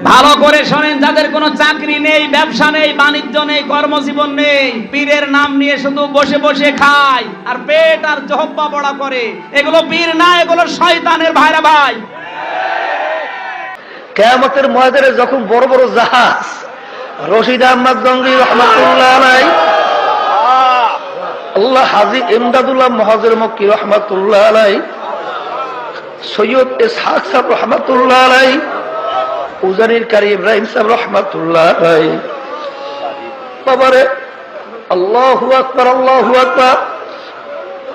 ভালো করে শোনেন, যাদের কোনো চাকরি নেই, ব্যবসা নেই, বাণিজ্য নেই, কর্মজীবন নেই, পীরের নাম নিয়ে শুধু বসে বসে খায় আর পেট আর জহব্বা বড়া করে, এগুলো পীর না, এগুলো শয়তানের ভাইরা ভাই। কিয়ামতের ময়দানে যখন বড় বড় জাহাজ, রশিদ আহমদ গঙ্গি রহমাতুল্লাহ আলাইহি, আল্লাহ হাজী ইমদাদুল্লাহ মুহাজির মক্কি রহমাতুল্লাহ আলাইহি, সৈয়দ ইসহাক সাহেব রহমাতুল্লাহ আলাইহি, উজানির কারি ইব্রাহিম সাহেব রহমাতুল্লাহ আলাইহি, বাবারে আল্লাহু আকবার, আল্লাহু আকবার,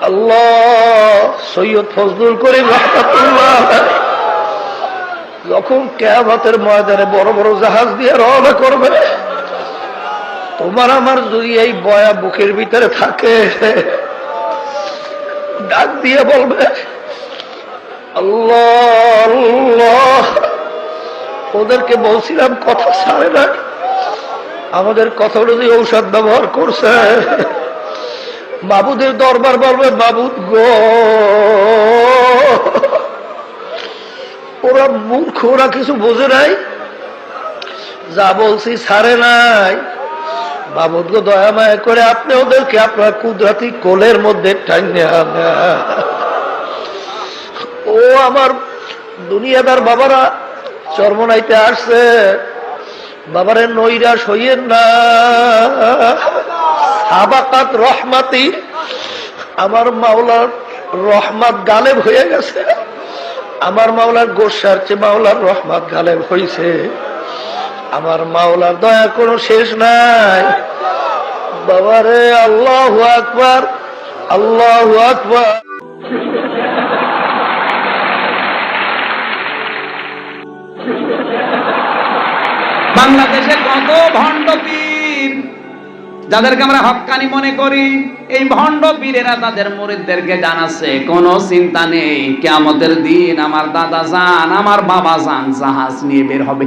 আল্লাহ, সৈয়দ ফজলুল করিম রহমাতুল্লাহ আলাইহি যখন কিয়ামতের ময়দানে বড় বড় জাহাজ দিয়ে রওনা করবে, তোমার আমার যদি এই বয়া বুকের ভিতরে থাকে, ডাক দিয়ে বলবে আল্লাহ আল্লাহ। ওদেরকে বলছিলাম কথা ছাড়ে না, আমাদের কথা অনুযায়ী ঔষধ ব্যবহার করছে। মাবুদের দরবার বলবে মাবুদ গো, ওরা মূর্খ, ওরা কিছু বোঝে নাই, যা বলছি ছাড়ে নাই। মাবুদ গো দয়া মায়া করে আপনি ওদেরকে আপনার কুদরতি কোলের মধ্যে টাইনে আনা। ও আমার দুনিয়াদার বাবারা, চরমনাইতে আসছে, বাবারে নৈরাশ হইয়েন না। সাবাকাত রহমাতি, আমার মাওলার রহমত গালেব হয়ে গেছে, আমার মাওলার গোসার চেয়ে মাওলার রহমত গালেব হয়েছে। আমার মাওলার দয়া কোনো শেষ নাই বাবারে। আল্লাহু আকবার, আল্লাহু আকবার। বাংলাদেশে কত ভণ্ড পীর, যাদেরকে আমরা হক্কানি মনে করি, এই ভণ্ড পীরেরা তাদের মুরিদদেরকে জানাচ্ছে কোনো চিন্তা নেই, কিয়ামতের দিন আমার দাদা জান, আমার বাবা জান জাহাজ নিয়ে বের হবে।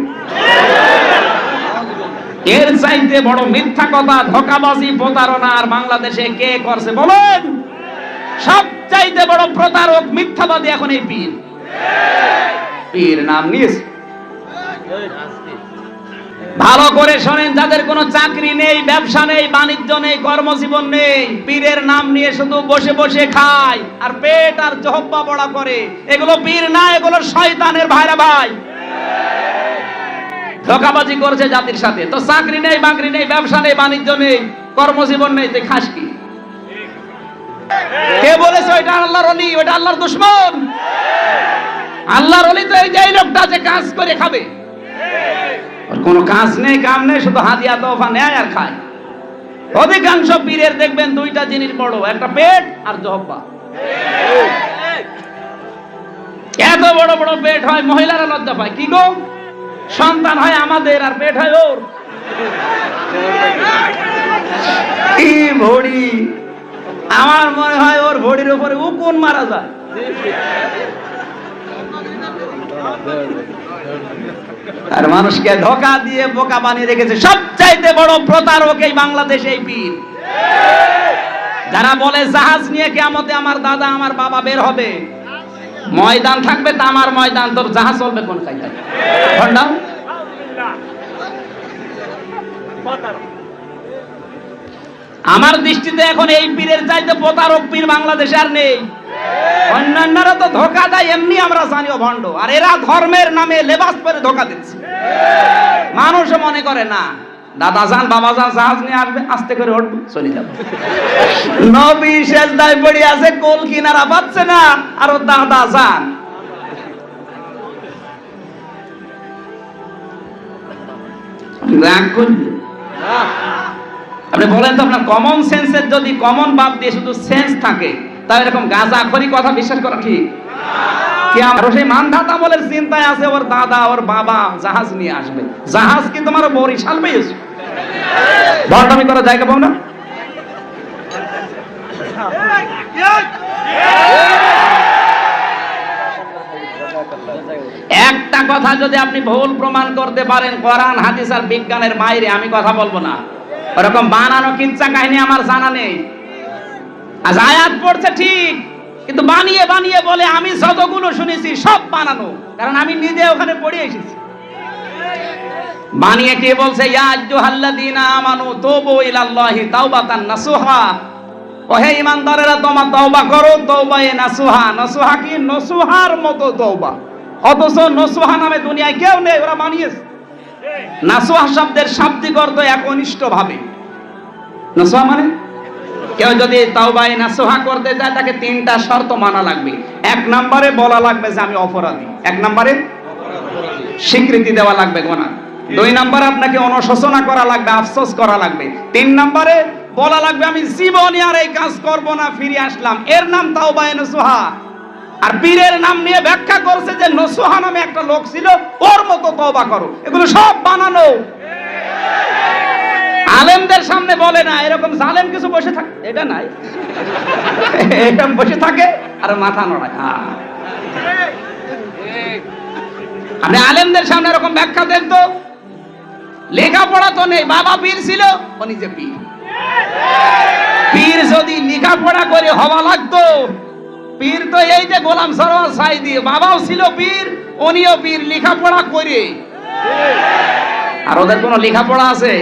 এর চাইতে বড় মিথ্যা কথা, ধোঁকাবাজি, প্রতারণা আর বাংলাদেশে কে করছে বলেন? সব চাইতে বড় প্রতারক, মিথ্যাবাদী এখন এই পীর। পীর নাম নিয়েছে। ভালো করে শোনেন, যাদের কোনো চাকরি নেই, ব্যবসা নেই, বাণিজ্য নেই, কর্মজীবন নেই, পীরের নাম নিয়ে শুধু বসে বসে খায় আর পেট আর জহব্বা বড়া করে, এগুলো পীর না, এগুলো শয়তানের ভাইরা ভাই। ধোঁকাবাজি করছে জাতির সাথে। তো চাকরি নেই, বাকরি নেই, ব্যবসা নেই, বাণিজ্য নেই, কর্মজীবন নেই, তুই খাস কি? কে বলেছে ওইটা আল্লাহর ওলি, ওইটা আল্লাহর দুশমন? আল্লাহর ওলি তো এই যে লোকটা যে কাজ করে খাবে, কোনো কাজ নেই, কাম নেই, শুধু হাদিয়া তোফা নেয় আর খায়। অধিকাংশ পীরের দেখবেন দুইটা জিনিস বড়, একটা পেট আর জহব্বা। এত বড় বড় পেট হয়, মহিলারা লজ্জা পায়। কি গো, সন্তান হয় আমাদের আর পেট হয় ওর। কি ভড়ি, আমার মনে হয় ওর ভড়ির উপরে উকুন মারা যায়। আর মানুষকে ধোঁকা দিয়ে বোকা বানিয়ে রেখেছে। সবচাইতে বড় প্রতারক এই বাংলাদেশে এই পীর। যারা বলে জাহাজ নিয়ে কিয়ামতে আমার দাদা আমার বাবা বের হবে, ময়দান থাকবে তামার ময়দান, তোর জাহাজ চলবে কোন কায়দায়? আমার দৃষ্টিতে এখন এই পীরের চাইতে প্রতারক পীর বাংলাদেশে আর নেই। অন্যান্যরা তো ধোঁকা দেয় এমনি, আমরা জানিও ভণ্ড, আর এরা ধর্মের নামে লেবাস পরে ধোঁকা দিচ্ছে। মানুষও মনে করে না দাদা যান বাবা যান জাহাজ নিয়ে আসবে, আস্তে করে উঠবে, চলে যাবে। নবী সেজদায় পড়ে আছে, কোল কিনারা পাচ্ছে না, আর ও দাদা যান। আপনি বলেন তো, আপনার কমন সেন্সের যদি কমন বাদ দিয়ে শুধু সেন্স থাকে, তাহলে এরকম গাঁজাখড়ি কথা বিশ্বাস করা ঠিক? সেই মানধাতা বলে চিন্তায় আছে ওর দাদা ওর বাবা জাহাজ নিয়ে আসবে। জাহাজ কি তোমার বরিশাল পেয়েছে? ভণ্ডামি করা জায়গা পাও না? একটা কথা যদি আপনি ভুল প্রমাণ করতে পারেন কোরআন হাদিস আর বিজ্ঞানের বাইরে, আমি কথা বলবো না। ওরকম বানানো কিচ্ছা কাহিনী আমার জানা নেই। আজ আয়াত পড়ছে ঠিক, কিন্তু বানিয়ে বানিয়ে বলে আমি যতগুলো শুনেছি সব বানানো, কারণ আমি নিজে ওখানে পড়ে এসেছি। বানিয়ে কে বলছে ইয়া আইয়ুহাল্লাযীনা আমানু তুবু ইলাল্লাহি তাওবাতান নাসুহা, ও হে ঈমানদারেরা তোমরা তওবা করো, তওবায়ে নাসুহা। নাসুহা কি? নসুহার মতো তওবা। অথচ নসুহা নামে দুনিয়ায় কেউ নেই, ওরা বানিয়েছে। নাসুহা শব্দের শাব্দিক অর্থ একনিষ্ঠভাবে। নাসুহা মানে কেউ যদি তাওবায়ে নাসুহা করতে চায় তাকে তিনটা শর্ত মানা লাগবে। এক নম্বরে বলা লাগবে যে আমি অপরাধী, এক নম্বরে স্বীকৃতি দেওয়া লাগবে গুনাহ, দুই নম্বরে আপনাকে অনুশোচনা করা লাগবে, আফসোস করা লাগবে, তিন নম্বরে বলা লাগবে আমি জীবনে আর এই কাজ করব না, ফিরে আসলাম। এর নাম তাওবায়ে নাসুহা। আর পীরের নাম নিয়ে ব্যাখ্যা করছে যে নসুহা নামে একটা লোক ছিল, ওর মতো তওবা করো। এগুলো সব বানানো। আলেমদের সামনে বলে না এরকম জালেম কিছু বসে থাকে, এটা নাই, এরকম বসে থাকে আর মাথা নড়ায়। আপনি আলেমদের সামনে এরকম ব্যাখ্যা দেন তো, লেখাপড়া তো নেই, বাবা পীর ছিল, ও নিজে পীর। পীর যদি লেখাপড়া করে হওয়া লাগতো, পীর তো এই যে গোলাম সরোয়ার সাইদি, বাবাও ছিল পীর, উনিও পীর, লেখাপড়া করে। আর ওদের কোনো লেখাপড়া আছে?